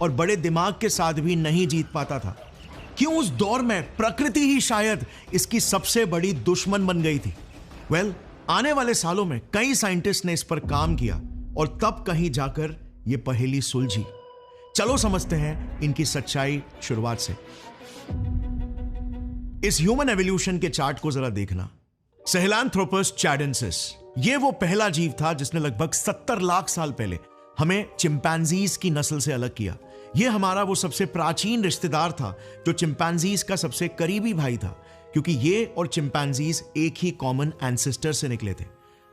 और बड़े दिमाग के साथ भी नहीं जीत पाता था? क्यों उस दौर में प्रकृति ही शायद इसकी सबसे बड़ी दुश्मन बन गई थी? आने वाले सालों में कई साइंटिस्ट ने इस पर काम किया और तब कहीं जाकर यह पहेली सुलझी। चलो समझते हैं इनकी सच्चाई शुरुआत से। इस ह्यूमन एवोल्यूशन के चार्ट को जरा देखना। सहेलांथ्रोपस चैडेंसिस, यह वो पहला जीव था जिसने लगभग 70 लाख साल पहले हमें चिंपैंजीज की नस्ल से अलग किया। यह हमारा वो सबसे प्राचीन रिश्तेदार था जो चिंपैंजीज का सबसे करीबी भाई था, क्योंकि ये और चिंपैंजीज एक ही कॉमन एंसेस्टर से निकले थे।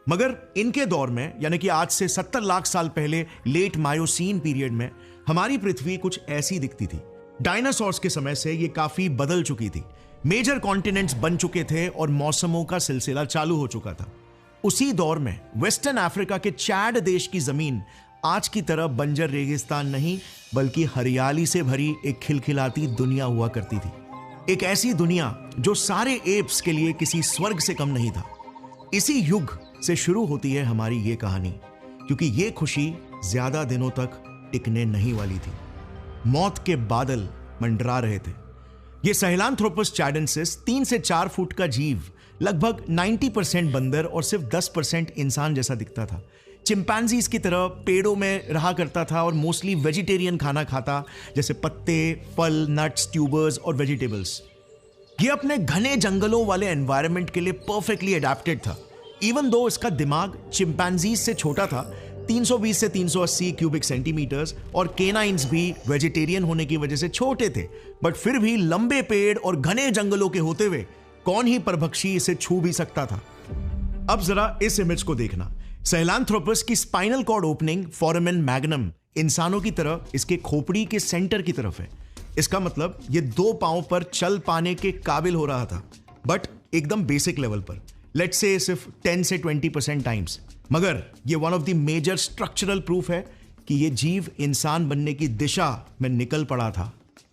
मगर इनके दौर में, यानी कि आज से 70 लाख साल पहले लेट मायोसीन पीरियड में, हमारी पृथ्वी कुछ ऐसी दिखती थी। डायनासोर्स के समय से ये काफी बदल चुकी थी। मेजर कॉन्टिनेंट्स बन चुके थे और मौसमों का सिलसिला चालू हो चुका था। उसी दौर में वेस्टर्न अफ्रीका के चैड देश की जमीन आज की तरह बंजर रेगिस्तान नहीं, बल्कि हरियाली से भरी एक खिलखिलाती दुनिया हुआ करती थी। एक ऐसी दुनिया जो सारे एप्स के लिए किसी स्वर्ग से कम नहीं था। इसी युग से शुरू होती है हमारी ये कहानी, क्योंकि ये खुशी ज्यादा दिनों तक टिकने नहीं वाली थी। मौत के बादल मंडरा रहे थे। ये सहेलांथ्रोपस चैडेंसिस 3 से 4 फुट का जीव लगभग 90% बंदर और सिर्फ 10% इंसान जैसा दिखता था। चिंपैंजीज की तरह पेड़ों में रहा करता था और मोस्टली वेजिटेरियन खाना खाता, जैसे पत्ते, फल, नट्स, ट्यूबर्स और वेजिटेबल्स। ये अपने घने जंगलों वाले एनवायरनमेंट के लिए परफेक्टली अडेप्टेड था। इवन दो इसका दिमाग चिंपैंजीज से छोटा था, 320 से 380 क्यूबिक सेंटीमीटर्स, और केनाइंस भी वेजिटेरियन होने की वजह से छोटे थे, बट फिर भी लंबे पेड़ और घने जंगलों के होते हुए कौन ही परभक्षी इसे छू भी सकता था। अब जरा इस इमेज को देखना। सहेलांथ्रोपस की spinal cord opening foramen magnum इंसानों की तरह इसके खोपड़ी के सेंटर की तरफ है। इसका मतलब ये 2 पांव पर चल पाने के काबिल हो रहा था, बट एकदम बेसिक लेवल पर, लेट्स से सिर्फ 10 से 20% टाइम्स। मगर ये one of the major structural proof है कि ये जीव इंसान बनने की दिशा में निकल पड़ा था।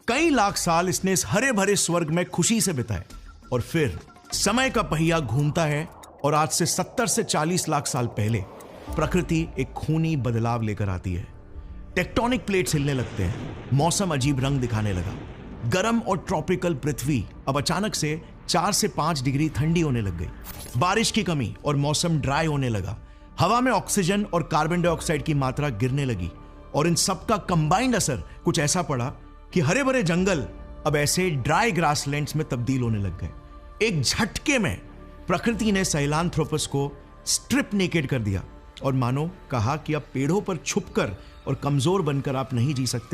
कई लाख साल इसने इस हरे भरे स्वर्ग में खुशी से बिताए, और फिर समय का पहिया घूमता है और आज से 70 से 40 लाख साल पहले प्रकृति एक खूनी बदलाव लेकर आती है। टेक्टोनिक प्लेट्स हिलने लगते हैं, मौसम अजीब रंग दिखाने लगा। गर्म और ट्रॉपिकल पृथ्वी अब अचानक से 4 से 5 डिग्री ठंडी होने लग गई। बारिश की कमी और मौसम ड्राई होने लगा। हवा में ऑक्सीजन और कार्बन डाइऑक्साइड की मात्रा गिरने लगी, और इन सबका कंबाइंड असर कुछ ऐसा पड़ा कि हरे भरे जंगल अब ऐसे ड्राई ग्रासलैंड्स में तब्दील होने लग गए। एक झटके में प्रकृति ने सहेलांथ्रोपस को स्ट्रिप नेकेड कर दिया और मानो कहा कि अब पेड़ों पर छुपकर और कमजोर बनकर आप नहीं जी सकते।